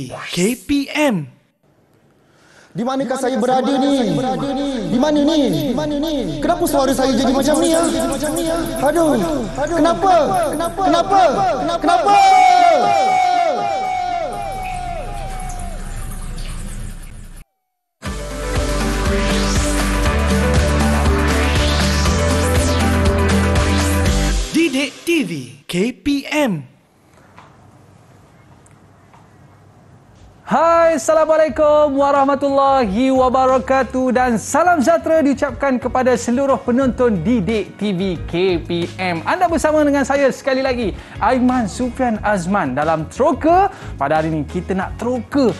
KPM. Di manakah saya berada ni? Di mana ni? Kenapa suara saya jadi macam ni? Aduh. Kenapa? Didik TV KPM. Hai, Assalamualaikum warahmatullahi wabarakatuh dan salam sejahtera diucapkan kepada seluruh penonton Didik TV KPM. Anda bersama dengan saya sekali lagi, Aiman Sufian Azman dalam Teroka. Pada hari ini kita nak teroka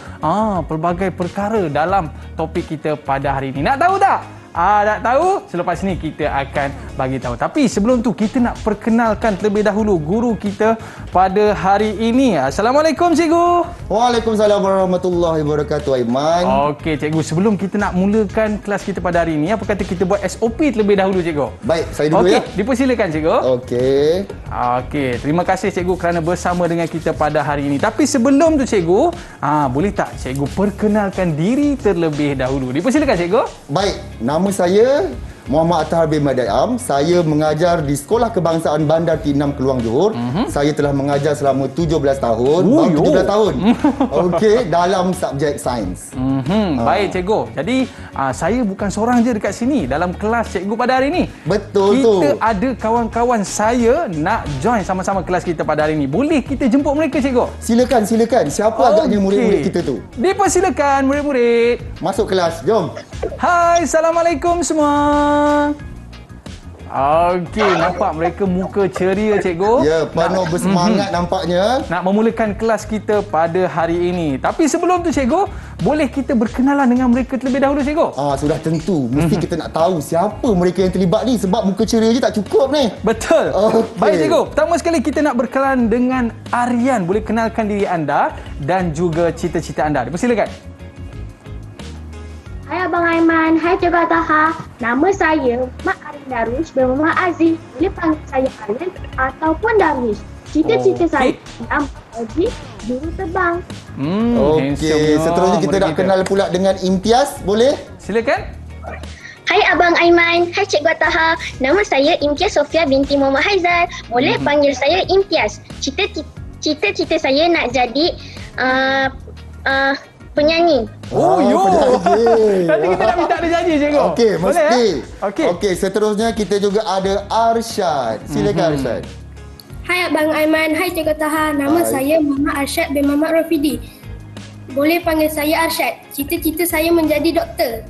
pelbagai perkara dalam topik kita pada hari ini. Nak tahu tak? Nak tahu? Selepas ini kita akan bagi tahu. Tapi sebelum tu kita nak perkenalkan terlebih dahulu guru kita pada hari ini. Assalamualaikum cikgu. Waalaikumsalam warahmatullahi wabarakatuh, Aiman. Okey cikgu, sebelum kita nak mulakan kelas kita pada hari ini, apa kata kita buat SOP terlebih dahulu cikgu? Baik, saya dulu ya. Dipersilakan cikgu. Okey, terima kasih cikgu kerana bersama dengan kita pada hari ini. Tapi sebelum tu cikgu, boleh tak cikgu perkenalkan diri terlebih dahulu? Dipersilakan cikgu. Baik, nama saya Muhammad Athar bin Madayam. Saya mengajar di Sekolah Kebangsaan Bandar T6 Keluang Johor. Saya telah mengajar selama 17 tahun. Baru 17 tahun. Okey, dalam subjek sains. Baik cikgu. Jadi saya bukan seorang je dekat sini dalam kelas cikgu pada hari ini. Betul kita tu. Kita ada kawan-kawan saya nak join sama-sama kelas kita pada hari ini. Boleh kita jemput mereka cikgu? Silakan. Siapa agaknya murid-murid kita tu? Dipersilakan murid-murid. Masuk kelas, jom. Hai, Assalamualaikum semua. Okey, nampak mereka muka ceria cikgu. Ya, penuh bersemangat nampaknya. Nak memulakan kelas kita pada hari ini. Tapi sebelum tu cikgu, boleh kita berkenalan dengan mereka terlebih dahulu cikgu? Sudah tentu. Mesti kita nak tahu siapa mereka yang terlibat ni, sebab muka ceria je tak cukup ni. Betul. Okay. Baik cikgu, pertama sekali kita nak berkenalan dengan Aryan. Boleh kenalkan diri anda dan juga cita-cita anda. Dipersilakan. Hai Abang Aiman, hai Cikgu Ataha. Nama saya Mak Arin Darwish bin Muhammad Aziz. Boleh panggil saya Arin ataupun Darwish. Cita-cita saya nak menjadi juru terbang. Okey, seterusnya kita nak kenal pula dengan Imtiaz, boleh? Silakan. Hai Abang Aiman, hai Cikgu Ataha. Nama saya Imtiaz Sofia binti Muhammad Haizal. Boleh panggil saya Imtiaz. Cita-cita saya nak jadi penyanyi. Nanti kita nak minta dia nyanyi cikgu. Okey, mesti. Okey, seterusnya kita juga ada Arsyad. Silakan Arsyad. Hai Abang Aiman, hai Cikgu Taha. Nama saya Muhammad Arsyad bin Muhammad Rafidi. Boleh panggil saya Arsyad. Cita-cita saya menjadi doktor.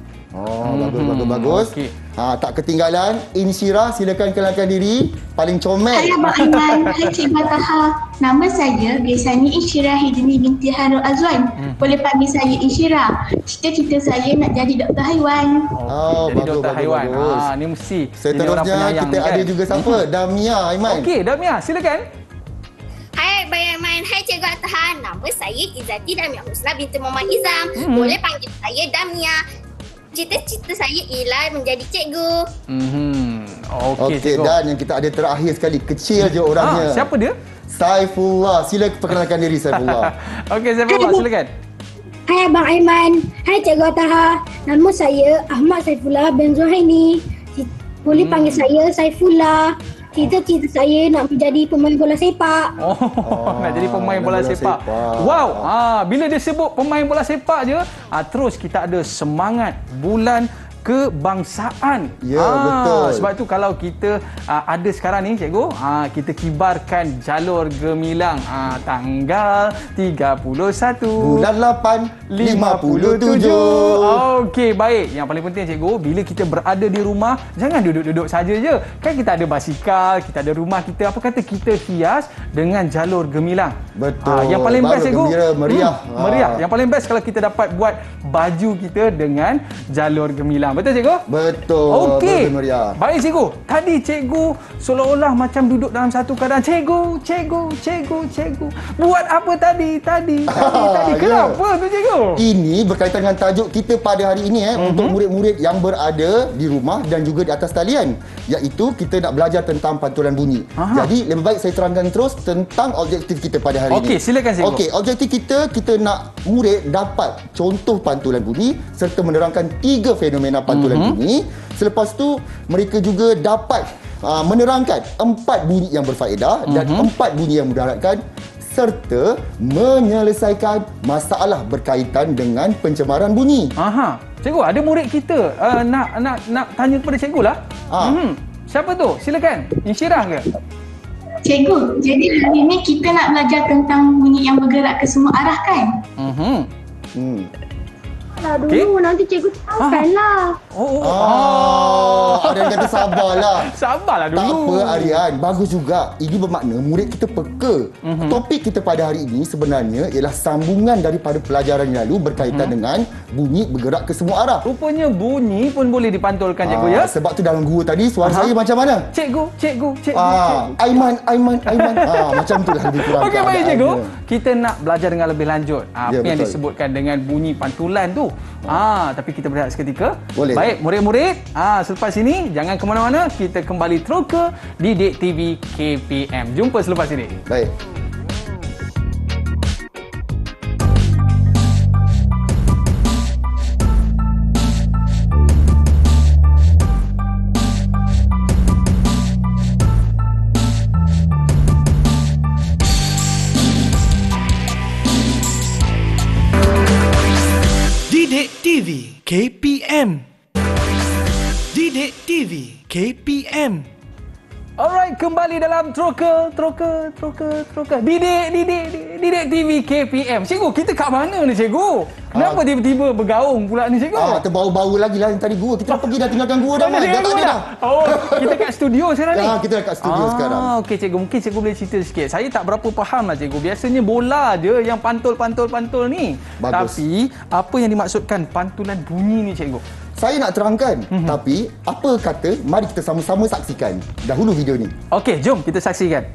Bagus. Okay. Tak ketinggalan, Insyirah, silakan kenalkan diri. Paling comel. Hai Abang Aiman, hai Cikgu Taha. Nama saya biasanya Insyirah Hidni binti Harun Azwan. Boleh panggil saya Insyirah. Cita-cita saya nak jadi doktor haiwan. Jadi doktor haiwan. Ni mesti. Seterusnya kita ada juga siapa? Damia Aiman. Okey, Damia, silakan. Hai Abang Aiman, hai Cikgu Atahan. Nama saya Izzati Damia Husna binti Muhammad Izam. Boleh panggil saya Damia. Cita-cita saya ialah menjadi cikgu. Okey, dan yang kita ada terakhir sekali, kecil je orangnya. Siapa dia? Saifullah. Sila perkenalkan diri Saifullah. Okey, Saifullah, silakan. Hai Abang Aiman, hai Cikgu Taha. Nama saya Ahmad Saifullah bin Zuhaini. Boleh panggil saya Saifullah. Cita-cita saya nak menjadi pemain bola sepak. Nak jadi pemain bola sepak. Wow, bila dia sebut pemain bola sepak je, terus kita ada semangat bulan kebangsaan. Ya, betul. Sebab tu kalau kita ada sekarang ni cikgu, kita kibarkan jalur gemilang tanggal 31 bulan 8 57. Okey, baik. Yang paling penting cikgu, bila kita berada di rumah, jangan duduk-duduk saja je. Kan kita ada basikal, kita ada rumah kita. Apa kata kita hias dengan jalur gemilang? Betul. Yang paling best cikgu, gembira, meriah. Meriah. Yang paling best kalau kita dapat buat baju kita dengan jalur gemilang. betul cikgu? Betul. Okey. Betul, Meriah. Baik cikgu. Tadi cikgu seolah-olah macam duduk dalam satu keadaan. Cikgu. Buat apa tadi? Kenapa tu cikgu? Ini berkaitan dengan tajuk kita pada hari ini untuk murid-murid yang berada di rumah dan juga di atas talian, iaitu kita nak belajar tentang pantulan bunyi. Jadi lebih baik saya terangkan terus tentang objektif kita pada hari ini. Okey, silakan cikgu. Okey, objektif kita nak murid dapat contoh pantulan bunyi serta menerangkan 3 fenomena pantulan bunyi. Selepas tu mereka juga dapat menerangkan 4 bunyi yang berfaedah dan 4 bunyi yang mudaratkan serta menyelesaikan masalah berkaitan dengan pencemaran bunyi. Cikgu, ada murid kita nak tanya kepada cikgu lah. Siapa tu? Silakan. Insyirah ke? Cikgu, jadi hari ni kita nak belajar tentang bunyi yang bergerak ke semua arah kan? Dulu nanti cikgu tahukan lah. Ada yang kata sabarlah. Sabarlah dulu. Tak apa Aryan, bagus juga. Ini bermakna murid kita peka. Topik kita pada hari ini sebenarnya ialah sambungan daripada pelajaran yang lalu berkaitan dengan bunyi bergerak ke semua arah. Rupanya bunyi pun boleh dipantulkan cikgu ya. Sebab tu dalam gua tadi suara saya macam mana? Cikgu. Aiman. Macam tu lah lebih kurang. Okey, baik cikgu. keadaannya. Kita nak belajar dengan lebih lanjut apa yang betul. disebutkan dengan bunyi pantulan tu. Tapi kita berehat seketika. Boleh. Baik, murid-murid, selepas ini jangan ke mana-mana, kita kembali Troka Didik TV KPM. Jumpa selepas ini. Baik. Didik TV KPM. Didik TV KPM. Alright, kembali dalam Troka Didik TV KPM. Cikgu, kita kat mana ni cikgu? Kenapa tiba-tiba bergaung pula ni cikgu? Terbau-bau lagi lah yang tadi gua. Kita pergi dah tinggalkan gua dah. Dah tak ada dah. Kita kat studio sekarang ni? Kita dah kat studio sekarang. Okey cikgu, mungkin cikgu boleh cerita sikit. Saya tak berapa faham lah cikgu. Biasanya bola je yang pantul ni. Bagus. Tapi apa yang dimaksudkan pantulan bunyi ni cikgu? Saya nak terangkan, tapi apa kata mari kita sama-sama saksikan dahulu video ni. Okey, jom kita saksikan.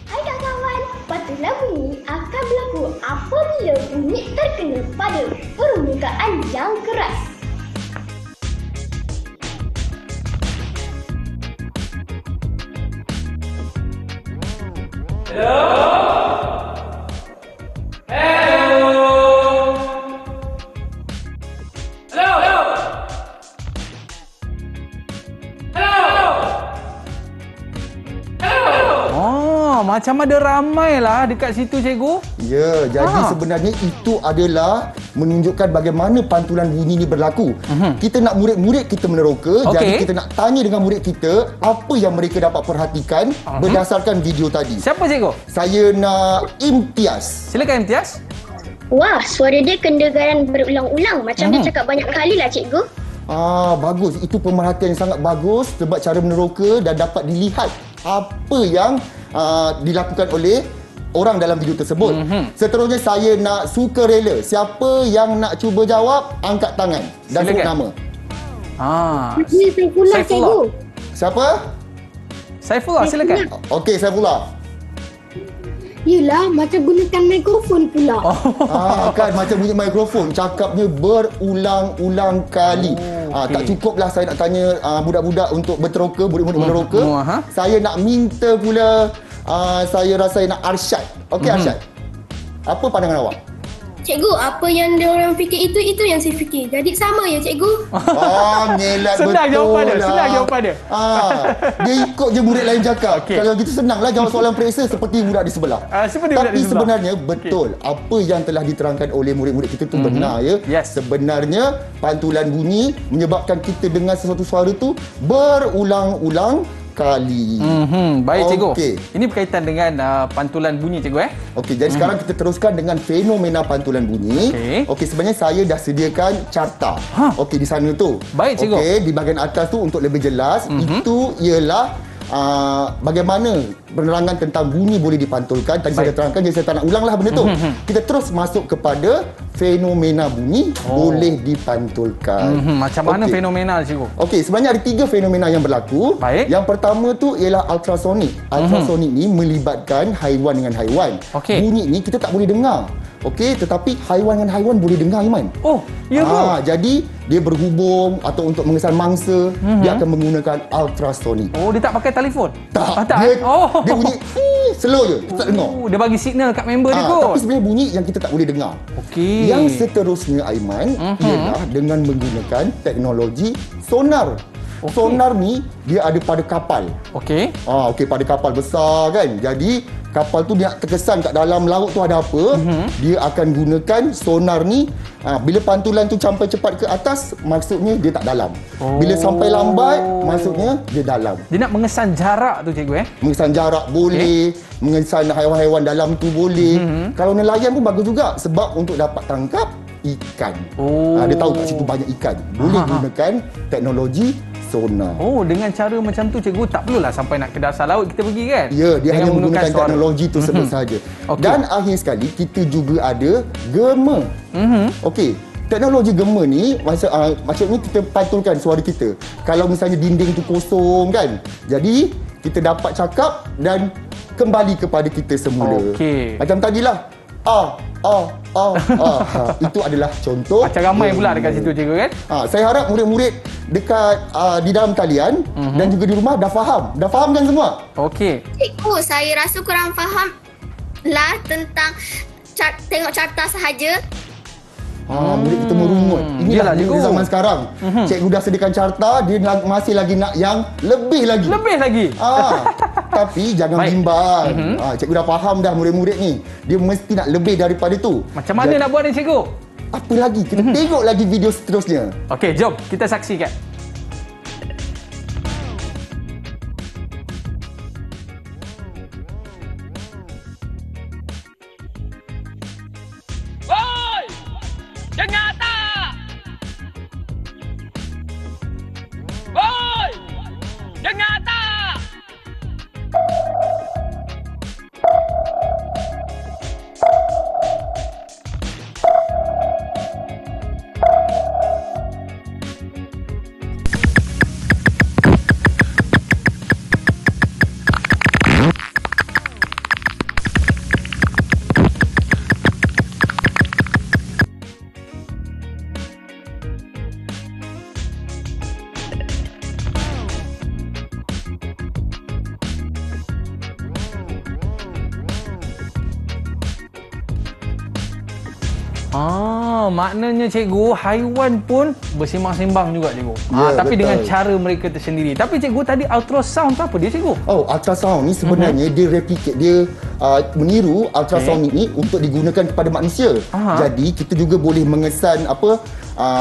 Hai kawan-kawan, pantulan bunyi akan berlaku apabila bunyi terkena pada permukaan yang keras. Macam ada ramai lah dekat situ cikgu. Ya, jadi sebenarnya itu adalah menunjukkan bagaimana pantulan bunyi ni berlaku. Kita nak murid-murid kita meneroka, jadi kita nak tanya dengan murid kita apa yang mereka dapat perhatikan berdasarkan video tadi. Siapa cikgu? Saya nak Imtiaz. Silakan Imtiaz. Wah, suara dia kedengaran berulang-ulang. Macam dia cakap banyak kali lah cikgu. Bagus. Itu pemerhatian yang sangat bagus sebab cara meneroka dan dapat dilihat apa yang dilakukan oleh orang dalam video tersebut. Seterusnya saya nak sukarela. Siapa yang nak cuba jawab, angkat tangan dan sebut nama. Saifullah cikgu. Siapa? Saifullah, silakan. Okey, Saifullah. Yelah, macam gunakan mikrofon pula. Kan macam bunyi mikrofon, cakapnya berulang-ulang kali. Tak cukuplah saya nak tanya budak-budak untuk berteroka, murid-murid meneroka. Saya nak minta pula, saya rasa nak Arsyad. Okey, Arsyad. Apa pandangan awak? Cikgu, apa yang diorang fikir itu yang saya fikir. Jadi sama ya cikgu. Nyelat Senang betul jawapan dia, lah. senang jawapan dia. Dia ikut je murid lain cakap. Kalau gitu senanglah jawab soalan periksa seperti budak di sebelah. Tapi sebenarnya betul apa yang telah diterangkan oleh murid-murid kita tu benar ya. Sebenarnya pantulan bunyi menyebabkan kita dengar sesuatu suara tu berulang-ulang kali. Baik cikgu. Ini berkaitan dengan pantulan bunyi cikgu Okey, jadi sekarang kita teruskan dengan fenomena pantulan bunyi. Okey, sebenarnya saya dah sediakan carta. Okey, di sana tu. Baik cikgu. Okey, di bahagian atas tu untuk lebih jelas, itu ialah bagaimana penerangan tentang bunyi boleh dipantulkan. Tadi saya dah terangkan, jadi saya tak nak ulanglah benda tu. Kita terus masuk kepada fenomena bunyi boleh dipantulkan. Macam mana fenomena, cikgu? Okey, sebenarnya ada 3 fenomena yang berlaku. Baik. Yang pertama tu ialah ultrasonik. Ultrasonik ni melibatkan haiwan dengan haiwan. Okey. Bunyi ni kita tak boleh dengar. Okey, tetapi haiwan dengan haiwan boleh dengar, Iman. Oh, ya ke? Jadi dia berhubung atau untuk mengesan mangsa, dia akan menggunakan ultrasonik. Oh, dia tak pakai telefon? Tak. tak. Dia bunyi slow je, kita tak dengar. Dia bagi signal kat member dia kot. Tapi sebenarnya bunyi yang kita tak boleh dengar. Okey. Yang seterusnya, Aiman, ialah dengan menggunakan teknologi sonar. Sonar ni dia ada pada kapal. Okey. Okey, pada kapal besar kan. Jadi kapal tu dia terkesan kat dalam laut tu ada apa, dia akan gunakan sonar ni. Bila pantulan tu sampai cepat ke atas, maksudnya dia tak dalam. Bila sampai lambat, maksudnya dia dalam. Dia nak mengesan jarak tu, cikgu Mengesan jarak boleh, mengesan haiwan-haiwan dalam tu boleh. Kalau nelayan pun bagus juga sebab untuk dapat tangkap ikan. Dia tahu kat situ banyak ikan. Boleh gunakan teknologi sonar. Oh, dengan cara macam tu, cikgu, tak perlulah sampai nak ke dasar laut kita pergi kan? Ya, dia hanya menggunakan suara. teknologi tersebut sahaja. Dan akhir sekali, kita juga ada gema. Okey, teknologi gema ni maksudnya kita pantulkan suara kita. Kalau misalnya dinding tu kosong kan, jadi kita dapat cakap dan kembali kepada kita semula. Okey. Macam tadilah. Itu adalah contoh. Macam ramai pula dekat situ, cikgu kan? Saya harap murid-murid dekat di dalam talian dan juga di rumah dah faham. Dah faham kan semua? Okey. Cikgu, saya rasa kurang faham lah tentang tengok carta sahaja. Murid kita merungut. Inilah cikgu. zaman sekarang. Cikgu dah sediakan carta, dia masih lagi nak yang lebih lagi. Lebih lagi? Tapi jangan bimbang. Cikgu dah faham dah murid-murid ni. Dia mesti nak lebih daripada tu. Macam mana nak buat ni, cikgu? Apa lagi? Kita tengok lagi video seterusnya. Okey, jom kita saksikan. Oi! Dengar tak? Oi! Dengar tak? Maknanya, cikgu, haiwan pun bersembang-sembang juga, cikgu. Tapi betul. dengan cara mereka tersendiri. Tapi, cikgu, tadi ultrasound tu apa dia, cikgu? Ultrasound ni sebenarnya dia replicate, dia meniru ultrasonic ni untuk digunakan kepada manusia. Jadi kita juga boleh mengesan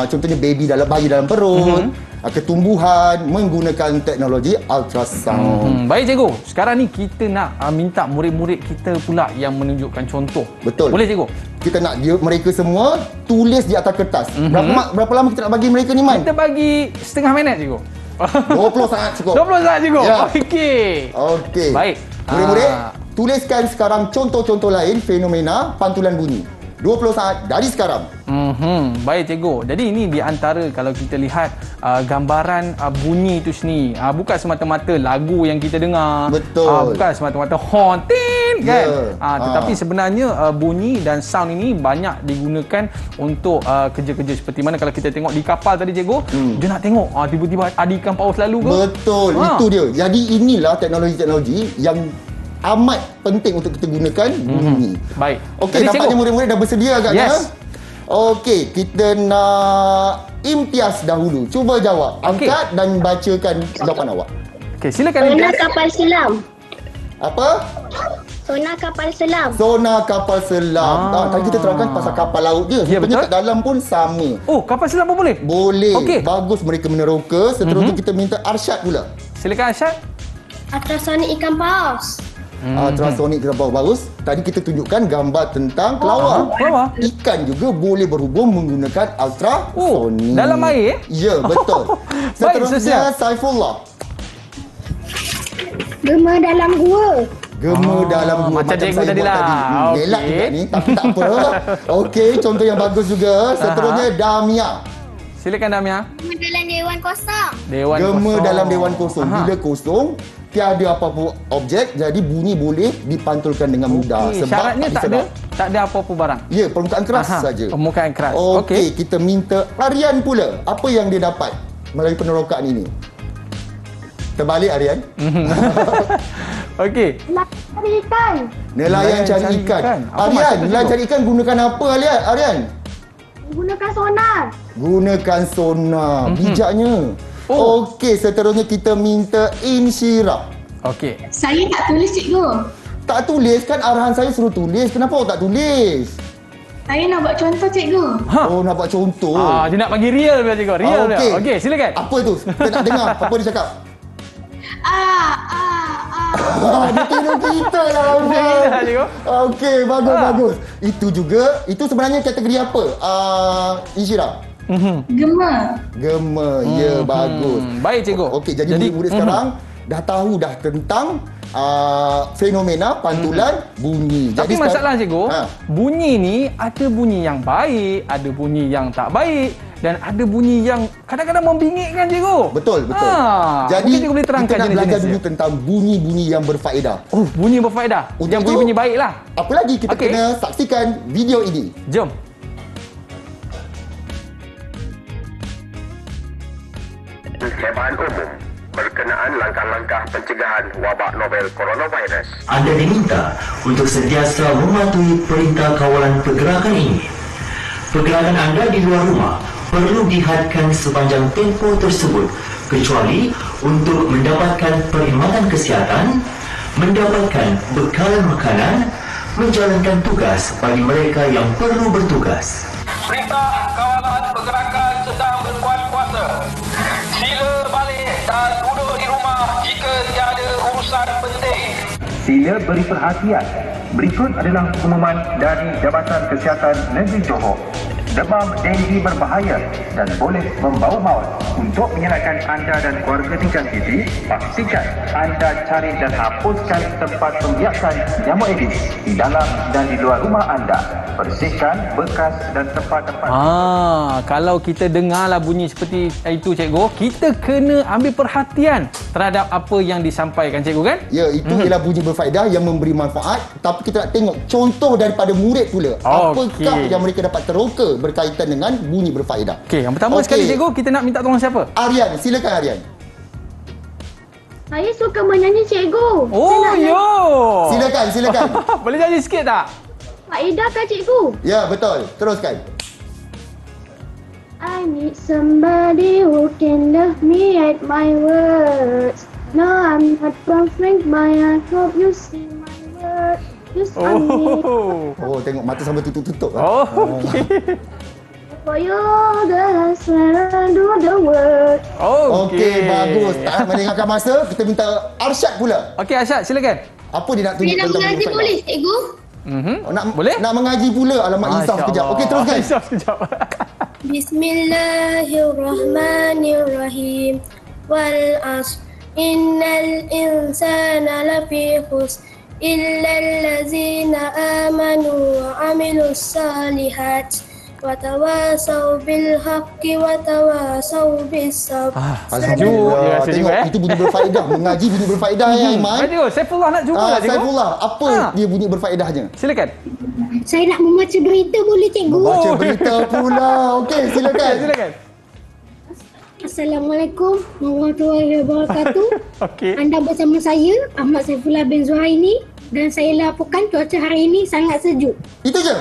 contohnya bayi dalam perut, ketumbuhan menggunakan teknologi ultrasound. Baik, cikgu. Sekarang ni kita nak minta murid-murid kita pula yang menunjukkan contoh. Betul. Boleh, cikgu? Kita nak mereka semua tulis di atas kertas. Berapa lama kita nak bagi mereka ni, Man? Kita bagi setengah minit, cikgu. 20 saat cukup. 20 saat, cikgu? Ya. Okey. Baik. Murid-murid, tuliskan sekarang contoh-contoh lain fenomena pantulan bunyi. 20 saat dari sekarang. Baik, cikgu. Jadi ini di antara kalau kita lihat gambaran bunyi itu sendiri. Bukan semata-mata lagu yang kita dengar. Betul. Bukan semata-mata horn kan. Tetapi sebenarnya bunyi dan sound ini banyak digunakan untuk kerja-kerja seperti mana kalau kita tengok di kapal tadi, cikgu. Dia nak tengok tiba-tiba ada ikan paus lalu ke. Betul. Itu dia. Jadi inilah teknologi-teknologi yang amat penting untuk kita gunakan bunyi. Baik. Okey, nampaknya murid-murid dah bersedia agaknya. Yes. Okey, kita nak Imtiaz dahulu. Cuba jawab. Angkat dan bacakan jawapan awak. Okey, silakan Sonar Imtiaz. kapal selam. Apa? Sonar kapal selam. Sonar kapal selam. Tadi kita terangkan pasal kapal laut je. Ya, Rupanya betul. kat dalam pun sama. Oh, kapal selam pun boleh? Boleh. Okey. Bagus mereka meneroka. Seterusnya kita minta Arsyad pula. Silakan, Arsyad. Ultrasonik ikan paus. Ultrasonik kita bagus. Tadi kita tunjukkan gambar tentang kelawar. Kelawar? Ikan juga boleh berhubung menggunakan ultrasonik. Dalam air? Ya, betul. Baik, Seterusnya Saifullah. Gema dalam gua. Gema dalam gua. macam cikgu saya tadi buat lah. tadi. Gelak Okey. juga ni, tapi tak apa. Okey, contoh yang bagus juga. Seterusnya Damia. Silakan Damia. Dalam dewan kosong. Dewan Gema kosong. dalam dewan kosong. Aha. Bila kosong, tiada apa-apa objek, jadi bunyi boleh dipantulkan dengan mudah. Okey, Sebab syaratnya tak ada disedap. tak ada apa-apa barang. Ya, permukaan keras Aha, saja. permukaan keras. Okey, Okey. kita minta Aryan pula. Apa yang dia dapat melalui penerokaan ini? Terbalik Aryan. Okey. Cari ikan. Nelayan cari ikan. Apa Aryan, maksud tu, nelayan cikgu? cari ikan gunakan apa Aryan? Gunakan sonar. Gunakan sonar. Bijaknya. Oh. Okey, seterusnya kita minta Insyirah. Okey. Saya tak tulis cikgu. Tak tulis kan arahan saya suruh tulis. Kenapa awak tak tulis? Saya nak buat contoh cikgu. Oh, nak buat contoh. Dia nak bagi real dia cikgu. Real dia. Okey. Okey, silakan. Apa tu? Kita nak dengar apa dia cakap. Dia kira kita lah. Kita lah, cikgu. Okey, bagus. Itu juga, itu sebenarnya kategori apa? Insyirah. Gema. Gema. Ya, bagus. Baik cikgu. Okey, jadi murid-murid sekarang dah tahu dah tentang fenomena pantulan bunyi. Tapi Jadi masalah cikgu, Ha. bunyi ni ada bunyi yang baik, ada bunyi yang tak baik dan ada bunyi yang kadang-kadang membingitkan cikgu. Betul. Jadi mungkin cikgu boleh terangkan kita nak belajar jenis-jenis dulu dia. tentang bunyi-bunyi yang berfaedah. Oh, bunyi berfaedah. Untuk Yang itu, bunyi-bunyi baik lah. Apa lagi kita Okey. kena saksikan video ini. Jom. Percebaan umum berkenaan langkah-langkah pencegahan wabak novel coronavirus. Anda diminta untuk sentiasa mematuhi perintah kawalan pergerakan ini. Pergerakan anda di luar rumah perlu dihadkan sepanjang tempoh tersebut kecuali untuk mendapatkan perkhidmatan kesihatan, mendapatkan bekalan makanan, menjalankan tugas bagi mereka yang perlu bertugas. Perintah kawalan pergerakan sedang berkuat kuasa. Sila balik dan duduk di rumah jika tiada urusan penting. Sila beri perhatian. Berikut adalah pengumuman dari Jabatan Kesihatan Negeri Johor. Demam denggi berbahaya dan boleh membawa maut. Untuk menyelamatkan anda dan keluarga tinggi, pastikan anda cari dan hapuskan tempat pembiasan nyamuk Aedes di dalam dan di luar rumah anda. Bersihkan bekas dan tempat-tempat. Kalau kita dengarlah bunyi seperti itu cikgu, kita kena ambil perhatian terhadap apa yang disampaikan cikgu kan? Ya, itu ialah bunyi berfaedah yang memberi manfaat, tapi kita nak tengok contoh daripada murid pula. Apakah yang mereka dapat teroka berkaitan dengan bunyi berfaedah. Okey, yang pertama sekali cikgu, kita nak minta tolong siapa? Aryan, silakan Aryan. Saya suka menyanyi cikgu. Oh, yo. Silakan. Boleh nyanyi sikit tak? Faedah kan cikgu? Ya, betul. Teruskan. I need somebody who can love me at my words. No, I'm not perfect, but I hope you see my words. You saw me. Oh, tengok mata sampai tutup-tutup. Oh, okey. For you, the swear and do the word. Okey, bagus. Tak meninggalkan masa, kita minta Arsyad pula. Okey, Arsyad, silakan. Apa dia nak tunjuk Boleh nak tentang mengaji bunyi boleh, berfaedah? cikgu? Boleh? Nak mengaji pula. Alamak, insaf sekejap. Okey, teruskan. Insaf sekejap. Bismillahirrahmanirrahim. Wal asr. Innal insana lafi khusr. Illa allazina amanu wa amilus salihat. Watawasau bil haqqi watawasau bis sabr. Alhamdulillah. Tengok, itu bunyi berfaedah. Mengaji bunyi berfaedah ya, Iman. Cikgu, Saifullah nak cuba lah cikgu. Saifullah, apa dia bunyi berfaedahnya? Silakan. Saya nak membaca berita boleh cikgu? Baca berita pula. Okey, silakan. Silakan. Assalamualaikum warahmatullahi wabarakatuh. Okey. Anda bersama saya, Ahmad Saifullah bin Zuhaini, dan saya laporkan cuaca hari ini sangat sejuk. Itu je?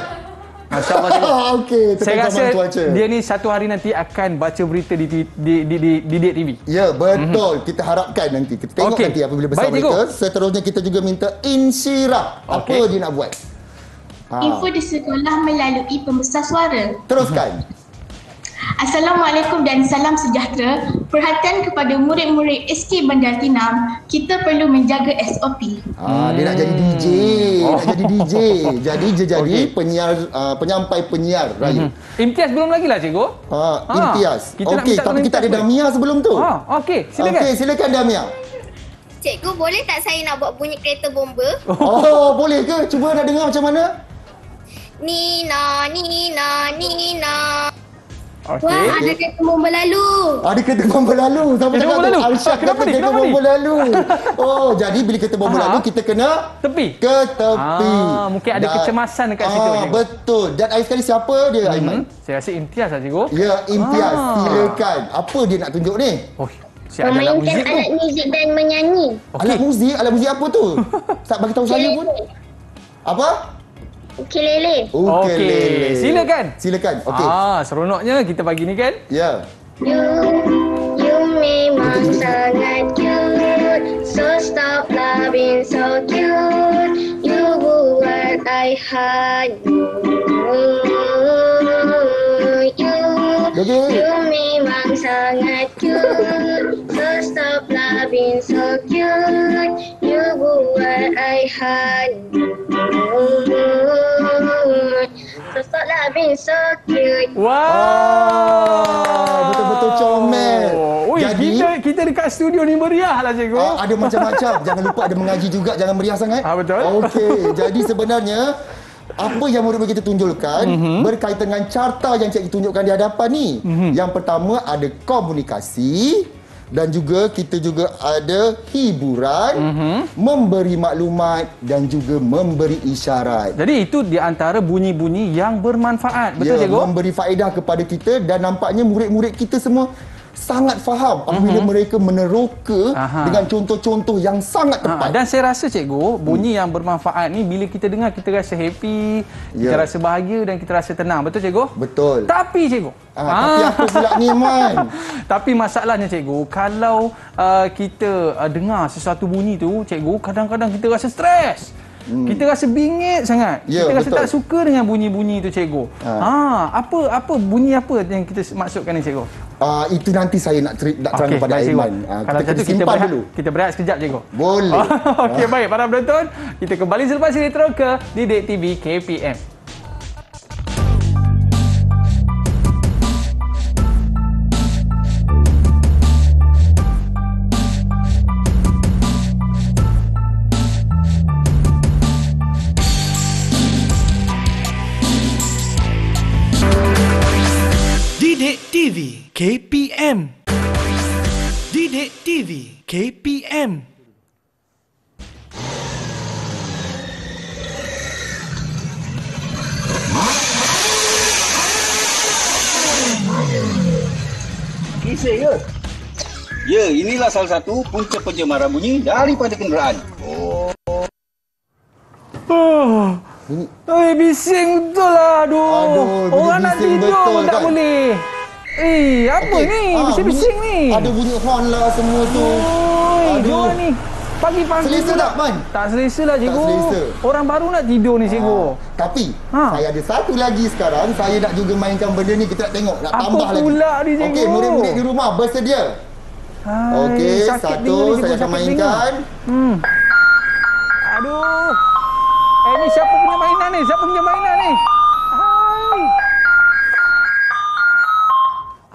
Masya Allah cikgu. Okey, Saya rasa cuaca. dia ni satu hari nanti akan baca berita di Didik TV. Ya, betul. Kita harapkan nanti. Kita tengok nanti apabila besar Baik, berita. Seterusnya kita juga minta Insyirah. Apa dia nak buat? Info di sekolah melalui pembesar suara. Teruskan. Assalamualaikum dan salam sejahtera. Perhatian kepada murid-murid SK Bandar Tinam, kita perlu menjaga SOP. Dia nak jadi DJ. Nak jadi DJ. Jadi dia jadi penyiar, penyampai penyiar radio. Imtiaz belum lagi lah cikgu. Imtiaz. Okey, tapi kita ada Damia sebelum tu. Okey, silakan. Okey, silakan Damia. Cikgu, boleh tak saya nak buat bunyi kereta bomba? Oh, boleh ke? Cuba nak dengar macam mana? Nina, Nina, Nina. Wah, ada kereta bomba lalu. Ada kereta bomba lalu. Siapa cakap tu? Arsyad kata kereta bomba lalu. Oh, jadi bila kereta bomba lalu, kita kena tepi. Ke tepi. Mungkin ada kecemasan dekat situ. Betul. Dan akhir sekali siapa dia, Aiman? Saya rasa Imtiaz lah, cikgu. Ya, Imtiaz. Silakan. Apa dia nak tunjuk ni? Oh, memainkan alat muzik dan menyanyi. Alat muzik? Alat muzik apa tu? Tak bagi tahu saya pun. Apa? Ukulele. Ukulele. Silakan. Okey. Seronoknya kita pagi ni kan? Ya. You memang sangat cute. So stop loving so cute. You buat I hanyut. You memang sangat cute. So stop loving so cute. You buat I hanyut. So stop loving so cute. Wow. Betul-betul comel. Jadi kita dekat studio ni meriah lah, cikgu. Ada macam-macam. Jangan lupa ada mengaji juga. Jangan meriah sangat. Betul. Okey. Jadi sebenarnya apa yang murid kita tunjukkan berkaitan dengan carta yang cikgu tunjukkan di hadapan ni. Yang pertama ada komunikasi dan juga kita juga ada hiburan, memberi maklumat dan juga memberi isyarat. Jadi itu di antara bunyi-bunyi yang bermanfaat. Betul, cikgu? Memberi faedah kepada kita dan nampaknya murid-murid kita semua sangat faham apabila mereka meneroka dengan contoh-contoh yang sangat tepat. Dan saya rasa, cikgu, bunyi yang bermanfaat ni bila kita dengar kita rasa happy, kita rasa bahagia dan kita rasa tenang. Betul, cikgu? Betul. Tapi, cikgu, tapi apa pula ni, Man? Tapi masalahnya, cikgu, kalau kita dengar sesuatu bunyi tu, cikgu, kadang-kadang kita rasa stres. Kita rasa bingit sangat. Kita rasa tak suka dengan bunyi-bunyi tu, cikgu. Apa bunyi apa yang kita maksudkan ni, cikgu? Itu nanti saya nak terang kepada Aiman. Kalau macam tu kita berehat sekejap, cikgu. Boleh. Okey, baik para penonton, kita kembali selepas ini terus ke Didik TV KPM. Didik TV KPM. Didik TV KPM. Kisah ke? Ya, inilah salah satu punca pencemaran bunyi daripada kenderaan. Bising betul lah. Aduh, orang nak tidur pun tak boleh. Apa ni? Bising-bising ni. Ada bunyi horn lah semua tu. Aduh ni. Pagi-pagi selesa tak, Man? Tak selesa lah, cikgu. Tak selesa. Orang baru nak tidur ni, cikgu. Tapi saya ada satu lagi sekarang. Saya nak juga mainkan benda ni. Kita nak tengok, nak tambah lagi. Apa pula ni, cikgu? Okey, murid-murid di rumah bersedia. Okey, satu saya akan mainkan. Aduh. Ni siapa punya mainan ni?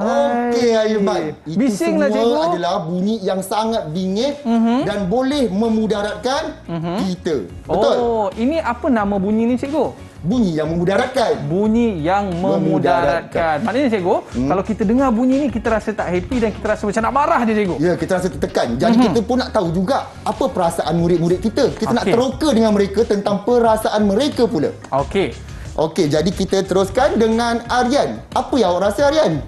Okey, Aiman. Itu bising semua lah, cikgu. adalah bunyi yang sangat bingit dan boleh memudaratkan kita. Betul? Oh, ini apa nama bunyi ni, cikgu? Bunyi yang memudaratkan. Bunyi yang memudaratkan. Maknanya, cikgu, kalau kita dengar bunyi ni, kita rasa tak happy dan kita rasa macam nak marah je, cikgu. Ya, kita rasa tertekan. Jadi kita pun nak tahu juga apa perasaan murid-murid kita. Kita nak teroka dengan mereka tentang perasaan mereka pula. Okey, jadi kita teruskan dengan Aryan. Apa yang awak rasa, Aryan?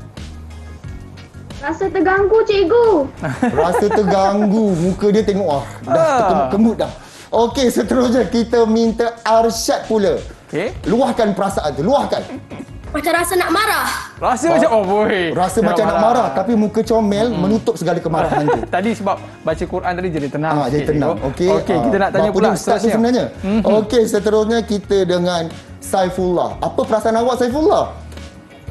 Rasa terganggu, cikgu. Rasa terganggu. Muka dia tengok dah terkemut-kemut dah. Okey, seterusnya kita minta Arsyad pula. Luahkan perasaan tu, luahkan. Macam rasa nak marah. Rasa Rasa macam nak marah tapi muka comel menutup segala kemarahan tu. Tadi sebab baca Quran tadi jadi tenang. Jadi tenang. Okey, kita nak tanya pula ustaz tu sebenarnya. Okey, seterusnya kita dengan Saifullah. Apa perasaan awak, Saifullah?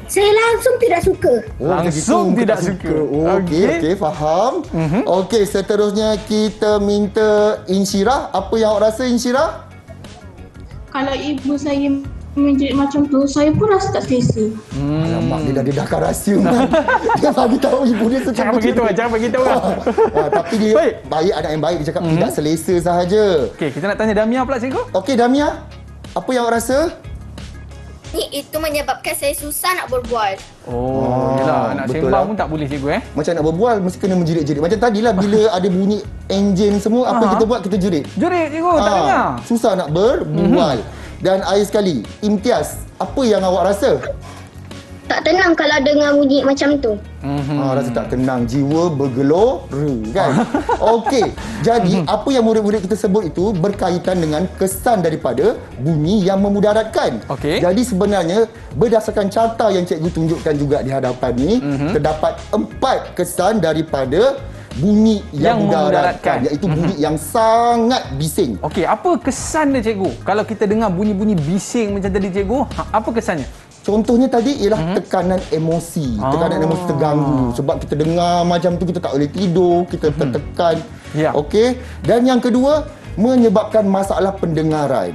Saya langsung tidak suka. Langsung tidak suka. Okey, faham. Okey, seterusnya kita minta Insyirah. Apa yang awak rasa, Insyirah? Kalau ibu saya menjerit macam tu, saya pun rasa tak selesa. Alamak, dia dah dedahkan rahsia kan. Dia bagi tahu ibu dia Jangan begitu lah, jangan begitu lah. Tapi dia baik, anak yang baik. Dia cakap tidak selesa sahaja. Okey, kita nak tanya Damia pula cikgu. Okey Damia, apa yang awak rasa? Itu menyebabkan saya susah nak berbual. Yelah, nak betul sembang lah. pun tak boleh cikgu Macam nak berbual, mesti kena menjerit-jerit. Macam tadilah bila ada bunyi enjin semua, apa kita buat? Kita jerit. Jerit cikgu, tak dengar. Susah nak berbual. Dan akhir sekali, Imtiaz, apa yang awak rasa? Tak tenang kalau dengar bunyi macam tu. Rasa tak tenang, jiwa bergelora kan. Okey, jadi apa yang murid-murid kita sebut itu berkaitan dengan kesan daripada bunyi yang memudaratkan. Jadi sebenarnya berdasarkan carta yang cikgu tunjukkan juga di hadapan ni, terdapat 4 kesan daripada bunyi yang memudaratkan, iaitu bunyi yang sangat bising. Okey, apa kesan dia cikgu? Kalau kita dengar bunyi-bunyi bising macam tadi cikgu, apa kesannya? Contohnya tadi ialah tekanan emosi. Tekanan emosi terganggu. Sebab kita dengar macam tu, kita tak boleh tidur, kita tertekan. Okey. Dan yang kedua, menyebabkan masalah pendengaran.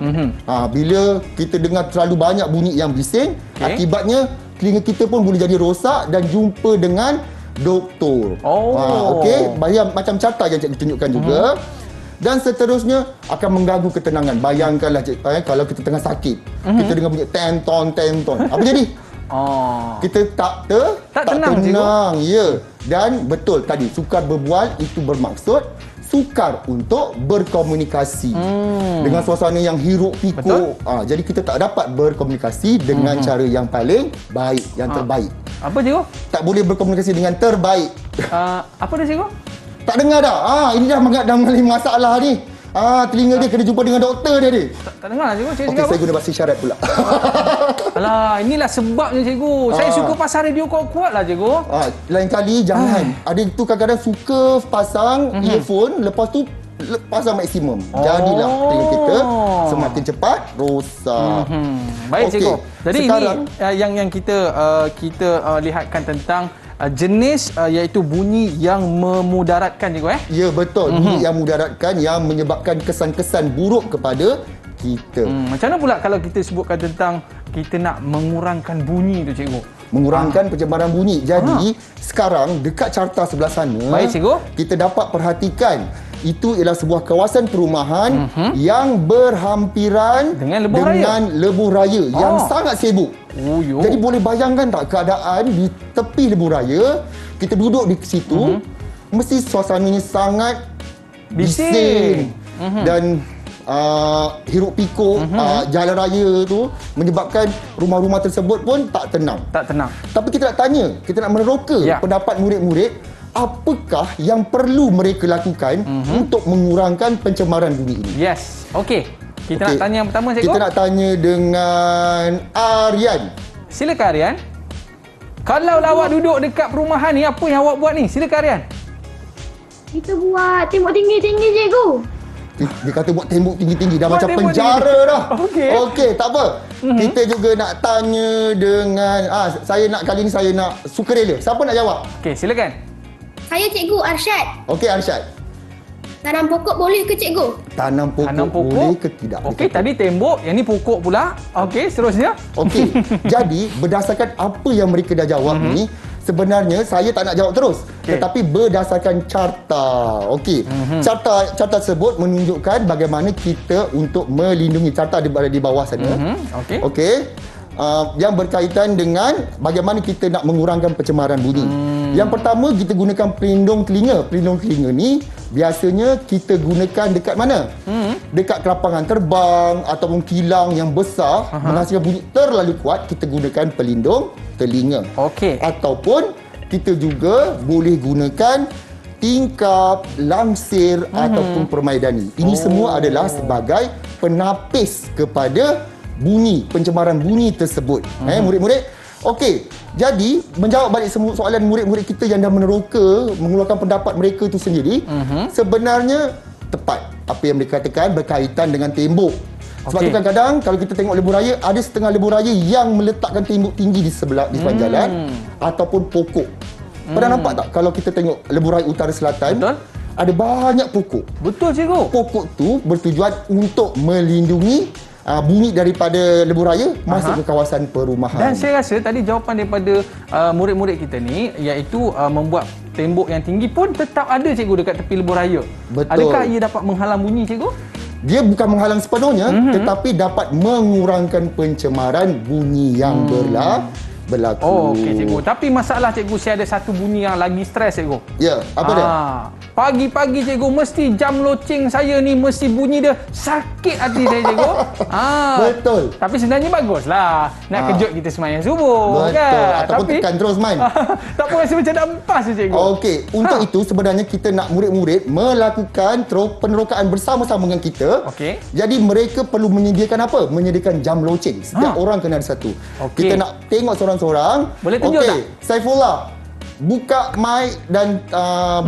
Bila kita dengar terlalu banyak bunyi yang bising, akibatnya telinga kita pun boleh jadi rosak dan jumpa dengan doktor. Okey. Macam carta yang cikgu tunjukkan juga. Dan seterusnya akan mengganggu ketenangan. Bayangkanlah kalau kita tengah sakit, kita dengar bunyi tenton. Apa jadi? Kita tak tenang. Ya. Dan betul tadi, sukar berbual itu bermaksud sukar untuk berkomunikasi. Dengan suasana yang hiruk pikuk. Jadi kita tak dapat berkomunikasi dengan cara yang paling baik, yang terbaik. Apa cikgu? Tak boleh berkomunikasi dengan terbaik. Apa dia cikgu? Tak dengar dah. Ini dah mengalami masalah ni. Telinga dia kena jumpa dengan doktor dia ni. Tak dengar lah cikgu. Okey, saya guna bahasa isyarat pula. Alah, inilah sebabnya cikgu. Saya suka pasang radio kuat-kuat lah cikgu. Lain kali jangan. Ada tu kadang-kadang suka pasang earphone, lepas tu pasang maksimum. Jadilah telinga kita semakin cepat rosak. Baik cikgu. Jadi sekarang, ini yang kita lihatkan tentang jenis iaitu bunyi yang memudaratkan cikgu Ya betul, bunyi yang memudaratkan yang menyebabkan kesan-kesan buruk kepada kita. Macam mana pula kalau kita sebutkan tentang kita nak mengurangkan bunyi tu cikgu? Mengurangkan pencemaran bunyi. Jadi sekarang dekat carta sebelah sana, baik cikgu, kita dapat perhatikan itu ialah sebuah kawasan perumahan yang berhampiran dengan lebuh raya yang sangat sibuk. Jadi boleh bayangkan tak keadaan di tepi lebuh raya, kita duduk di situ, mesti suasananya sangat bising. Dan hiruk pikuk jalan raya tu menyebabkan rumah-rumah tersebut pun tak tenang. Tapi kita nak tanya, kita nak meneroka pendapat murid-murid, apakah yang perlu mereka lakukan untuk mengurangkan pencemaran bunyi ini? Yes. Okey. Kita nak tanya yang pertama cikgu. Kita nak tanya dengan Aryan. Silakan Aryan. Kalau awak duduk dekat perumahan ni, apa yang awak buat ni? Silakan Aryan. Kita buat tembok tinggi-tinggi cikgu. Dia kata buat tembok tinggi-tinggi, dah macam penjara dah. Okey, tak apa. Kita juga nak tanya dengan kali ni saya nak sukarela. Siapa nak jawab? Okey, silakan. Saya cikgu Arsyad. Okey Arsyad. Tanam pokok boleh ke cikgu? Tanam pokok boleh ke tidak? Okey, tadi tembok, yang ni pokok pula. Okey, seterusnya. Okey. Jadi berdasarkan apa yang mereka dah jawab ni, sebenarnya saya tak nak jawab terus. Tetapi berdasarkan carta. Okey. Carta tersebut menunjukkan bagaimana kita untuk melindungi, carta di bawah sana. Okey. Yang berkaitan dengan bagaimana kita nak mengurangkan pencemaran bunyi. Yang pertama, kita gunakan pelindung telinga. Pelindung telinga ni biasanya kita gunakan dekat mana? Dekat kelapangan terbang ataupun kilang yang besar menghasilkan bunyi terlalu kuat, kita gunakan pelindung telinga. Ataupun kita juga boleh gunakan tingkap, langsir ataupun permaidani. Ini semua adalah sebagai penapis kepada bunyi, pencemaran bunyi tersebut. Murid-murid. Okey, jadi menjawab balik semua soalan murid-murid kita yang dah meneroka, mengeluarkan pendapat mereka itu sendiri, sebenarnya tepat apa yang mereka katakan berkaitan dengan tembok. Sebab tu kadang-kadang kalau kita tengok lebuh raya, ada setengah lebuh raya yang meletakkan tembok tinggi di sepanjang jalan ataupun pokok. Pernah nampak tak kalau kita tengok lebuh raya utara selatan? Ada banyak pokok. Betul cikgu. Pokok tu bertujuan untuk melindungi bunyi daripada lebuh raya masuk ke kawasan perumahan. Dan saya rasa tadi jawapan daripada murid-murid kita ni iaitu membuat tembok yang tinggi pun tetap ada cikgu dekat tepi lebuh raya. Betul. Adakah ia dapat menghalang bunyi cikgu? Dia bukan menghalang sepenuhnya, tetapi dapat mengurangkan pencemaran bunyi yang berlaku. Oh, okey cikgu. Tapi masalah cikgu, saya ada satu bunyi yang lagi stres cikgu. Ya, apa dia? Pagi-pagi cikgu mesti jam loceng saya ni mesti bunyi dia sakit hati saya cikgu. Betul. Tapi sebenarnya baguslah. Nak kejut kita semayang subuh. Betul. Kan? Ataupun Tapi tekan terus main. tak pun rasa macam nak empas je cikgu. Okey, untuk itu sebenarnya kita nak murid-murid melakukan penerokaan bersama-sama dengan kita. Okey. Jadi mereka perlu menyediakan apa? Menyediakan jam loceng. Setiap orang kena ada satu. Okey. Kita nak tengok seorang-seorang. Boleh tunjuk tak? Saifullah, buka mic dan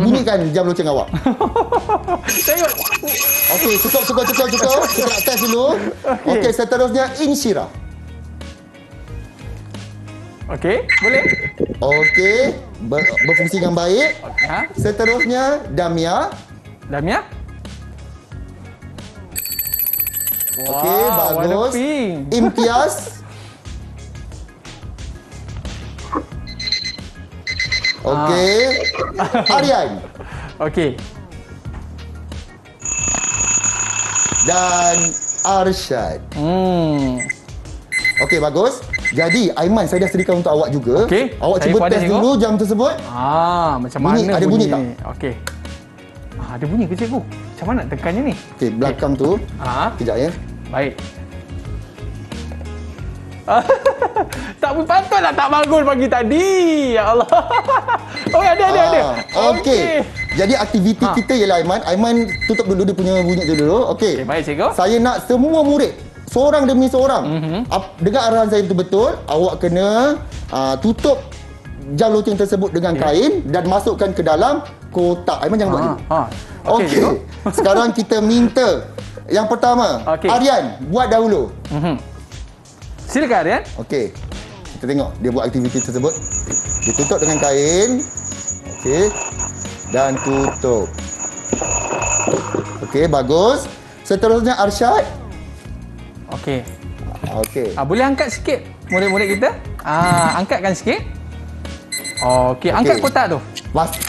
bunyikan jam loceng awak. Tengok. Okey, cukup. Kita nak test dulu. Okey, seterusnya Insyirah. Okey, boleh? Okey, berfungsi dengan baik. Seterusnya Damia. Damia? Okey, bagus. Imtiaz. Okey. Aryan. Okey. Dan Arsyad. Okey, bagus. Jadi, Aiman, saya dah sediakan untuk awak juga. Okey. Awak cuba test dulu jam tersebut. Macam mana ada bunyi tak? Okey. Ada bunyi ke cikgu? Macam mana nak tekannya ni? Okey, belakang tu. Kejap ya. Baik. Tak patutlah tak bangun pagi tadi. Ya Allah. Oh, ada. Okey. Jadi aktiviti kita ialah Aiman tutup dulu dia punya bunyi tu dulu. Okey. Baik cikgu. Saya nak semua murid seorang demi seorang dengar arahan saya betul-betul. Awak kena tutup jam loceng tersebut dengan kain dan masukkan ke dalam kotak. Aiman jangan buat dulu. Okey. Sekarang kita minta yang pertama, Aryan buat dahulu. Silakan Aryan. Okey. Kita tengok dia buat aktiviti tersebut. Dia tutup dengan kain. Okey. Dan tutup. Okey, bagus. Seterusnya Arsyad. Okey. Okey. Boleh angkat sikit murid-murid kita? Angkatkan sikit. Okey, angkat kotak tu.